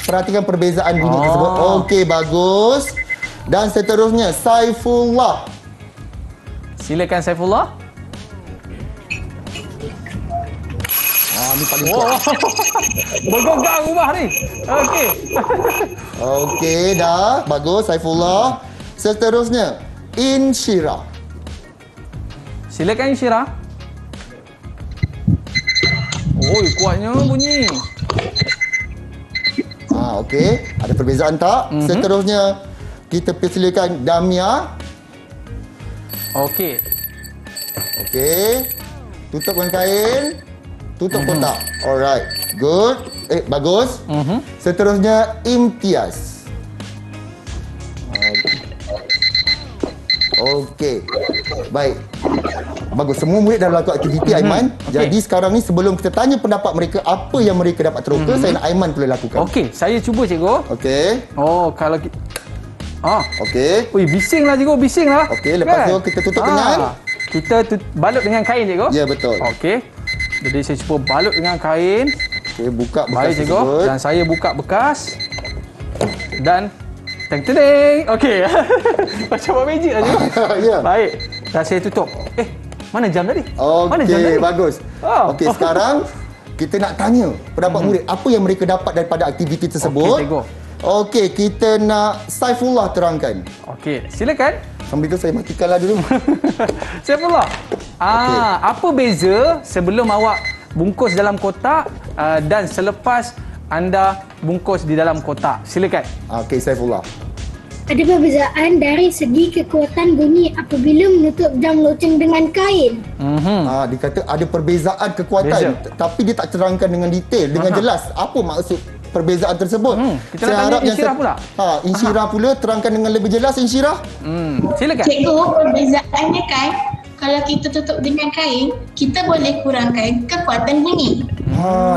Perhatikan perbezaan bunyi tersebut. Okey, bagus. Dan seterusnya Saifullah. Silakan Saifullah. Ni paling kuat. Bergegar rumah ni. Okey. Okey, dah. Bagus Saifullah. Seterusnya Insyirah. Silakan Insyirah. Oi, kuatnya bunyi. Okey. Ada perbezaan tak? Seterusnya kita persilakan Damia. Okey. Okey. Tutup dengan kain. Tutup kotak. Alright. Good. Bagus. Seterusnya Imtiaz. Okey. Baik. Bagus. Semua murid dah lakukan aktiviti Aiman. Jadi sekarang ni sebelum kita tanya pendapat mereka apa yang mereka dapat teroka, saya nak Aiman pula lakukan. Okey, saya cuba cikgu. Okey. Kalau kita okey. Ui, bisinglah cikgu, bisinglah. Okey, lepas tu kita tutup dengan kita balut dengan kain cikgu. Ya, betul. Okey. Jadi saya cuba balut dengan kain. Okey, buka bekas baik, cikgu. tersebut. Dan saya buka bekas. Dan teng-teng. Okey. Macam buat magic lah cikgu. Ya. Baik. Dan saya tutup. Mana jam tadi? Mana jam Okey, tadi? bagus. Okey, sekarang kita nak tanya pendapat murid apa yang mereka dapat daripada aktiviti tersebut. Okey, cikgu. Okey, kita nak Saifullah terangkan. Okey, silakan. Sambil tu saya matikanlah dulu. Saifullah. Apa beza sebelum awak bungkus dalam kotak dan selepas anda bungkus di dalam kotak? Silakan. Okey, Saifullah. Ada perbezaan dari segi kekuatan bunyi apabila menutup jam loceng dengan kain. Dia kata ada perbezaan kekuatan, tapi dia tak terangkan dengan detail, dengan jelas apa maksud perbezaan tersebut. Kita nak tanya Insyirah pula. Insyirah pula terangkan dengan lebih jelas, Insyirah. Silakan. Cikgu, perbezaannya kan kalau kita tutup dengan kain, kita boleh kurangkan kekuatan bunyi.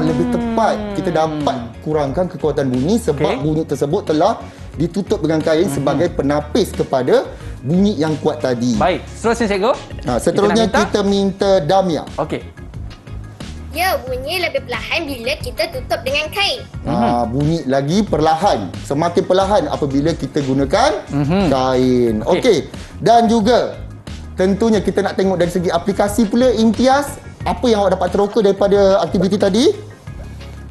Lebih tepat kita dapat kurangkan kekuatan bunyi sebab bunyi tersebut telah ditutup dengan kain sebagai penapis kepada bunyi yang kuat tadi. Baik, seterusnya cikgu. Seterusnya kita minta Damia. Okey. Ya, bunyi lebih perlahan bila kita tutup dengan kain. Bunyi lagi perlahan. Semakin perlahan apabila kita gunakan kain. Okey. Dan juga tentunya kita nak tengok dari segi aplikasi pula. Imtiaz, apa yang awak dapat teroka daripada aktiviti tadi?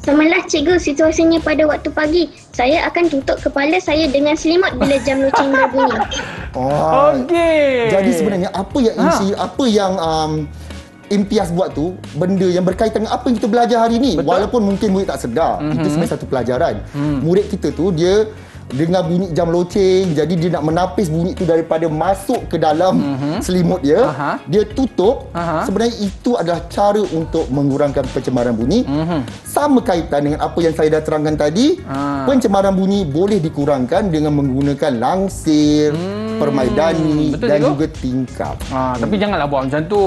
Samalah cikgu, situasinya pada waktu pagi. Saya akan tutup kepala saya dengan selimut bila jam loceng berbunyi. Okey. Jadi sebenarnya apa yang Imtiaz buat tu, benda yang berkaitan dengan apa yang kita belajar hari ni. Betul. Walaupun mungkin murid tak sedar, itu sebenarnya satu pelajaran. Murid kita tu, dia dengar bunyi jam loceng, jadi dia nak menapis bunyi tu daripada masuk ke dalam selimut dia. Dia tutup. Sebenarnya itu adalah cara untuk mengurangkan pencemaran bunyi. Sama kaitan dengan apa yang saya dah terangkan tadi. Pencemaran bunyi boleh dikurangkan dengan menggunakan langsir, permaidani dan juga tingkap. Tapi janganlah buat macam tu.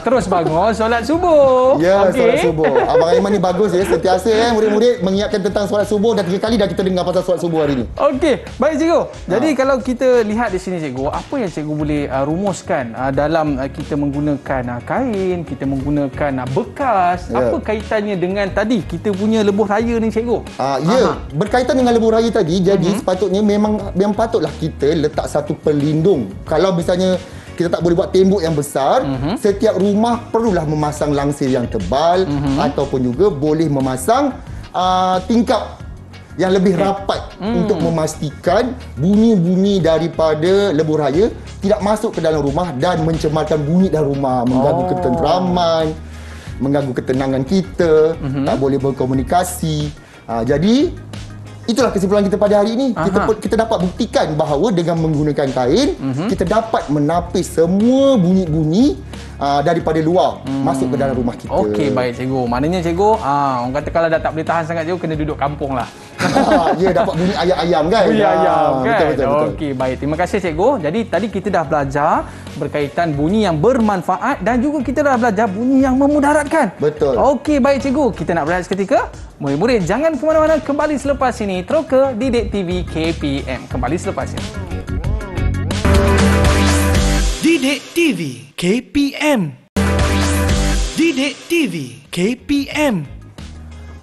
Terus bangun solat subuh. Ya, solat subuh. Abang Aiman ni bagus ya, sentiasa murid-murid mengingatkan tentang solat subuh. Dah 3 kali dah kita dengar pasal solat subuh hari ni. Okey, baik cikgu. Jadi kalau kita lihat di sini cikgu, apa yang cikgu boleh rumuskan dalam kita menggunakan kain, kita menggunakan bekas, apa kaitannya dengan tadi kita punya lebuh raya ni cikgu? Berkaitan dengan lebuh raya tadi, jadi sepatutnya memang patutlah kita letak satu pelindung. Kalau misalnya kita tak boleh buat tembok yang besar, setiap rumah perlulah memasang langsir yang tebal ataupun juga boleh memasang tingkap yang lebih rapat untuk memastikan bunyi-bunyi daripada lebuh raya tidak masuk ke dalam rumah dan mencemarkan bunyi dalam rumah, mengganggu ketenteraman, mengganggu ketenangan kita, tak boleh berkomunikasi. Jadi itulah kesimpulan kita pada hari ini. Kita dapat buktikan bahawa dengan menggunakan kain, kita dapat menapis semua bunyi-bunyi daripada luar masuk ke dalam rumah kita. Okey, baik cikgu. Maknanya cikgu, orang kata kalau dah tak boleh tahan sangat cikgu, kena duduk kampung lah. Ya, dapat bunyi ayam-ayam kan? Bunyi ayam kan? Betul. Okey, baik. Terima kasih cikgu. Jadi tadi kita dah belajar berkaitan bunyi yang bermanfaat dan juga kita dah belajar bunyi yang memudaratkan. Betul. Okey, baik cikgu. Kita nak berehat seketika. Murid-murid jangan ke mana-mana, kembali selepas ini. Teroka Didik TV KPM. Kembali selepas ini. Didik TV KPM. Didik TV KPM.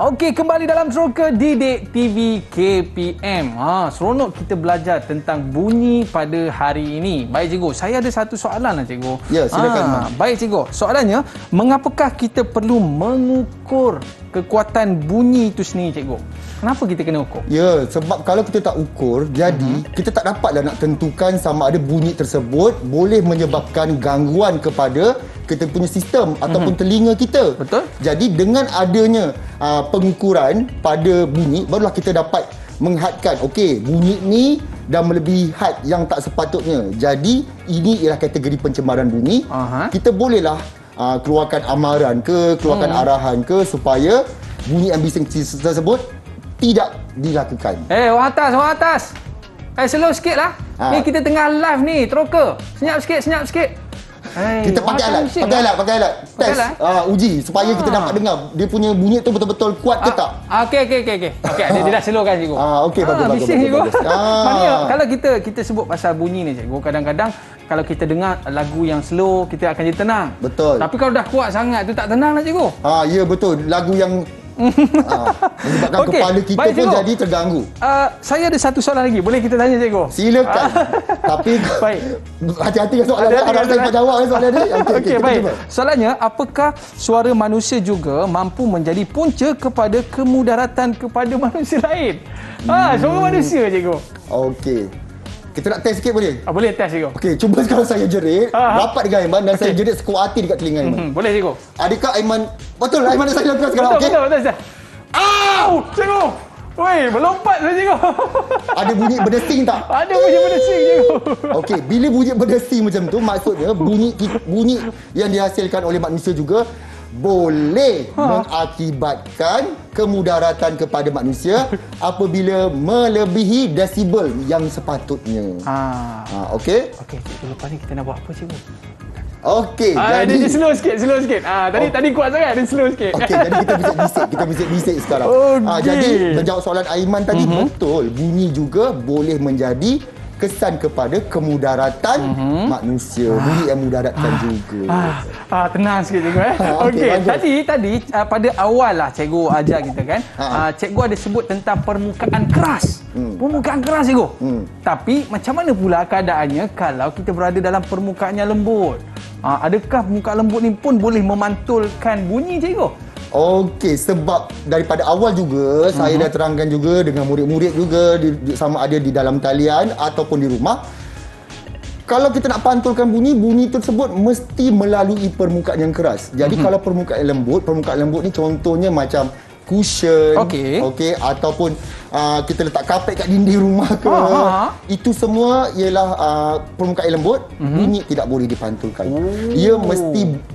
Okey, kembali dalam Teroka Didik TV KPM. Seronok kita belajar tentang bunyi pada hari ini. Baik cikgu, saya ada satu soalan lah cikgu. Ya, silakan. Baik cikgu, soalannya, mengapakah kita perlu mengukur kekuatan bunyi itu sendiri cikgu? Kenapa kita kena ukur? Ya, sebab kalau kita tak ukur, jadi kita tak dapatlah nak tentukan sama ada bunyi tersebut boleh menyebabkan gangguan kepada kita punya sistem ataupun telinga kita. Betul. Jadi dengan adanya pengukuran pada bunyi, barulah kita dapat menghadkan, okey, bunyi ni dah melebihi had yang tak sepatutnya. Jadi ini ialah kategori pencemaran bunyi. Kita bolehlah keluarkan amaran ke, keluarkan arahan ke supaya bunyi yang bising tersebut tidak dilakukan. Orang atas. Slow sikit lah. Ni kita tengah live ni, Teroka. Senyap sikit. Kita pakai alat. Test. Uji supaya kita dapat dengar dia punya bunyi tu betul-betul kuat ke tak. Okey. Dia dah slowkan cikgu. Okey, bagus. Maknanya kalau kita sebut pasal bunyi ni cikgu, kadang-kadang kalau kita dengar lagu yang slow, kita akan jadi tenang. Betul. Tapi kalau dah kuat sangat tu tak tenang lah cikgu. Ya betul. Lagu yang menyebabkan kepala kita baik, pun jadi terganggu. Saya ada satu soalan lagi. Boleh kita tanya cikgu? Silakan. Tapi baik. Hati-hati dengan soalan dia. Harap saya dapat jawab soalan dia. Okey, baik. Soalannya, apakah suara manusia juga mampu menjadi punca kepada kemudaratan kepada manusia lain? Suara manusia cikgu. Okey. Kita nak test sikit boleh? Boleh test cikgu. Okey, cuba sekarang saya jerit rapat dengan Aiman dan saya jerit sekuat hati dekat telinga Aiman. Boleh cikgu. Adakah Aiman betul Aiman dan saya lakukan sekarang? Betul. Au! Cikgu. Woi, melompat saya cikgu. Ada bunyi berdesing tak? Ada bunyi berdesing cikgu. Okey, bila bunyi berdesing macam tu maksudnya bunyi yang dihasilkan oleh manusia juga boleh mengakibatkan kemudaratan kepada manusia apabila melebihi desibel yang sepatutnya. Okey? Okey, cikgu, lepas ni kita nak buat apa cikgu? Okey, jadi dia slow sikit. Tadi kuat sangat, dia slow sikit. Okey, jadi kita bisik sekarang. Jadi menjawab soalan Aiman tadi, betul, bunyi juga boleh menjadi kesan kepada kemudaratan manusia. Bunyi yang mudaratkan juga. Tenang sikit cikgu Okey, tadi pada awal lah cikgu ajar kita kan. Cikgu ada sebut tentang permukaan keras. Permukaan keras cikgu. Tapi macam mana pula keadaannya kalau kita berada dalam permukaan yang lembut? Adakah permukaan lembut ni pun boleh memantulkan bunyi cikgu? Okey, sebab daripada awal juga saya dah terangkan juga dengan murid-murid juga sama ada di dalam talian ataupun di rumah. Kalau kita nak pantulkan bunyi tersebut mesti melalui permukaan yang keras. Jadi kalau permukaan lembut ni contohnya macam cushion, okey, ataupun kita letak kapet kat dinding rumah ke, itu semua ialah permukaan lembut, bunyi tidak boleh dipantulkan. Ia mesti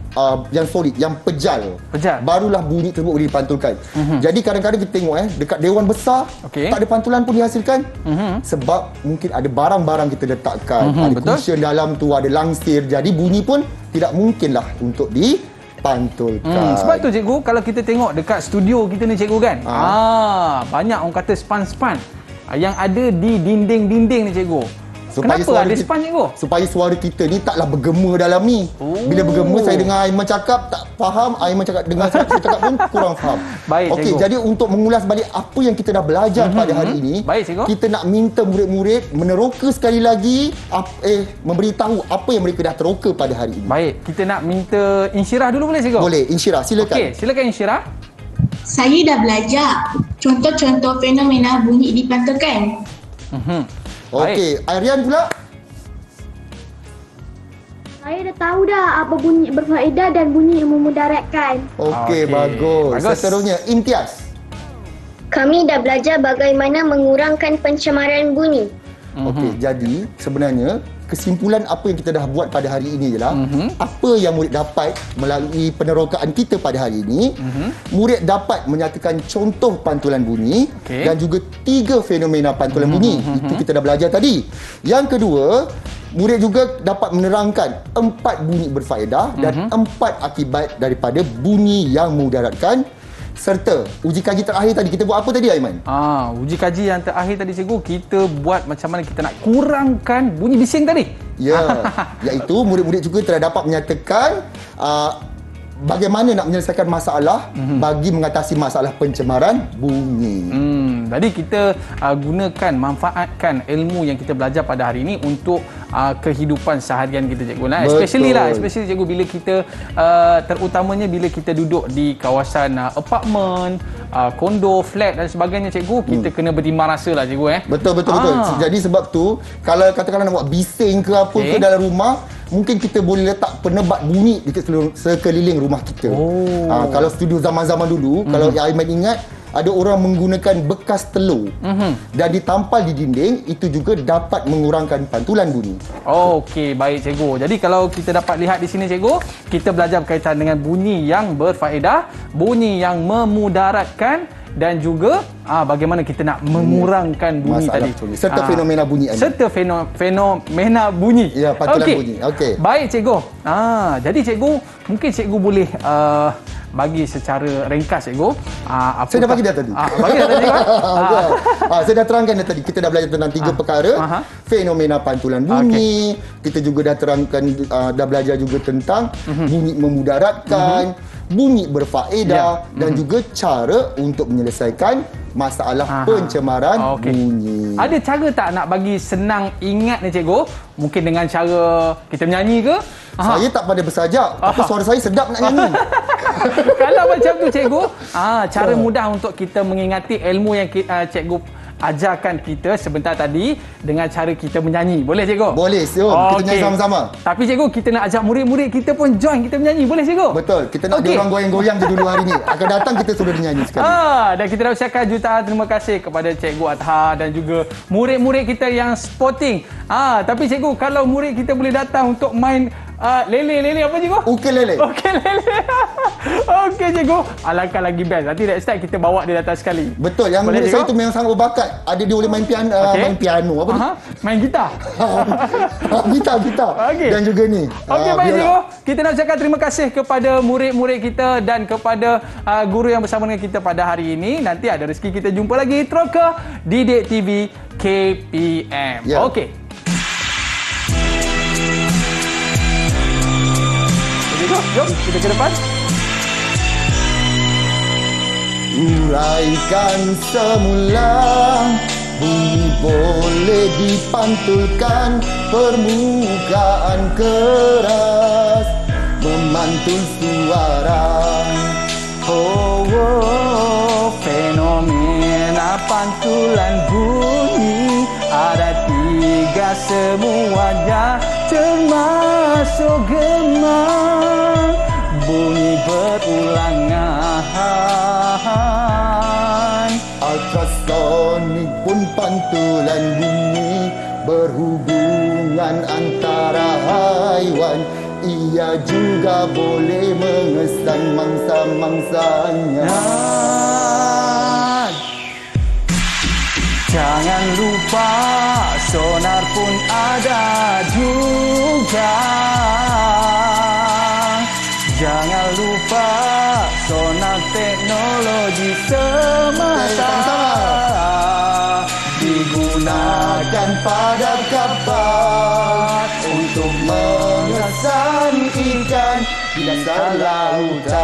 yang solid, yang pejal, barulah bunyi tersebut boleh dipantulkan. Jadi kadang-kadang kita tengok dekat dewan besar tak ada pantulan pun dihasilkan, sebab mungkin ada barang-barang kita letakkan, ada cushion dalam tu, ada langsir, jadi bunyi pun tidak mungkinlah untuk dipantulkan. Sebab tu cikgu, kalau kita tengok dekat studio kita ni cikgu kan, banyak orang kata span-span yang ada di dinding-dinding ni cikgu. Kenapa ada span cikgu? Supaya suara kita ni taklah bergema dalam ni. Bila bergema, saya dengar Aiman cakap tak faham, Aiman cakap dengar saya cakap pun kurang faham. Baik, okey, jadi untuk mengulas balik apa yang kita dah belajar pada hari ini, kita nak minta murid-murid meneroka sekali lagi, memberitahu apa yang mereka dah teroka pada hari ini. Baik, kita nak minta insyirah dulu boleh cikgu? Boleh, insyirah silakan. Okey, silakan insyirah. Saya dah belajar contoh-contoh fenomena bunyi dipantulkan. Okey, Aryan pula? Saya dah tahu dah apa bunyi berfaedah dan bunyi yang memudaratkan. Okey, bagus. Seterusnya, Imtiaz. Kami dah belajar bagaimana mengurangkan pencemaran bunyi. Okey, jadi sebenarnya kesimpulan apa yang kita dah buat pada hari ini ialah apa yang murid dapat melalui penerokaan kita pada hari ini. Murid dapat menyatakan contoh pantulan bunyi dan juga 3 fenomena pantulan bunyi. Itu kita dah belajar tadi. Yang kedua, murid juga dapat menerangkan 4 bunyi berfaedah dan 4 akibat daripada bunyi yang mudaratkan. Serta uji kaji terakhir tadi kita buat apa tadi Aiman? Uji kaji yang terakhir tadi cikgu, kita buat macam mana kita nak kurangkan bunyi bising tadi. Ya, iaitu murid-murid juga telah dapat menyatakan bagaimana nak menyelesaikan masalah bagi mengatasi masalah pencemaran bunyi. Jadi kita gunakan, manfaatkan ilmu yang kita belajar pada hari ini untuk kehidupan seharian kita cikgu. Especially cikgu bila kita terutamanya bila kita duduk di kawasan apartmen, kondo, flat dan sebagainya cikgu, kita kena bertimbang rasa lah cikgu. Betul. Jadi sebab tu kalau katakanlah nak buat bising ke apa ke dalam rumah, mungkin kita boleh letak penebat bunyi di sekeliling rumah kita. Kalau studio zaman-zaman dulu, kalau Aiman ingat, ada orang menggunakan bekas telur dan ditampal di dinding, itu juga dapat mengurangkan pantulan bunyi. Okey, baik cikgu. Jadi kalau kita dapat lihat di sini cikgu, kita belajar berkaitan dengan bunyi yang berfaedah, bunyi yang memudaratkan dan juga bagaimana kita nak mengurangkan bunyi tadi. Serta fenomena bunyi. Serta fenomena bunyi. Ya, pantulan bunyi. Okey. Baik cikgu. Jadi cikgu, mungkin cikgu boleh bagi secara ringkas cikgu. Saya dah bagi dah tadi. Bagi dah tadi. Saya dah terangkan dah tadi. Kita dah belajar tentang 3 perkara. Fenomena pantulan bunyi. Kita juga dah terangkan, dah belajar juga tentang bunyi memudaratkan, bunyi berfaedah dan juga cara untuk menyelesaikan masalah pencemaran bunyi. Ada cara tak nak bagi senang ingat ni cikgu? Mungkin dengan cara kita menyanyi ke? Saya tak pandai bersajak, tapi suara saya sedap nak nyanyi. Kalau macam tu cikgu, cara mudah untuk kita mengingati ilmu yang cikgu ajarkan kita sebentar tadi dengan cara kita menyanyi. Boleh cikgu? Boleh, siap. Kita nyanyi sama-sama. Tapi cikgu, kita nak ajak murid-murid kita pun join kita menyanyi. Boleh cikgu? Betul. Kita nak dia orang goyang-goyang je dulu hari ni. Akan datang kita sudah nyanyi sekali. Dan kita dah ucapkan jutaan terima kasih kepada Cikgu Adha dan juga murid-murid kita yang sporting. Tapi cikgu, kalau murid kita boleh datang untuk main lele apa cikgu? Ukulele. Okey cikgu. Alangkah lagi best. Nanti next time kita bawa dia datang sekali. Betul. Yang murid saya tu memang sangat berbakat. Ada dia boleh main piano, main piano apa ni? Main gitar. Gitar. Dan juga ni. Okey, baik cikgu. Kita nak ucapkan terima kasih kepada murid-murid kita dan kepada guru yang bersama dengan kita pada hari ini. Nanti ada rezeki kita jumpa lagi teroka Didik TV KPM. Okey. Jom kita ke depan. Uraikan semula, bumi boleh dipantulkan, permukaan keras memantul suara. Oh, fenomena pantulan bunyi ada 3 semuanya termasuk gema, bunyi berulangan. Ultrasonik pun pantulan bunyi, berhubungan antara haiwan. Ia juga boleh mengesan mangsa-mangsanya. Jangan lupa sonar pun ada juga. Jangan lupa sonar teknologi semasa digunakan pada kapal untuk mengesan ikan di dasar lautan.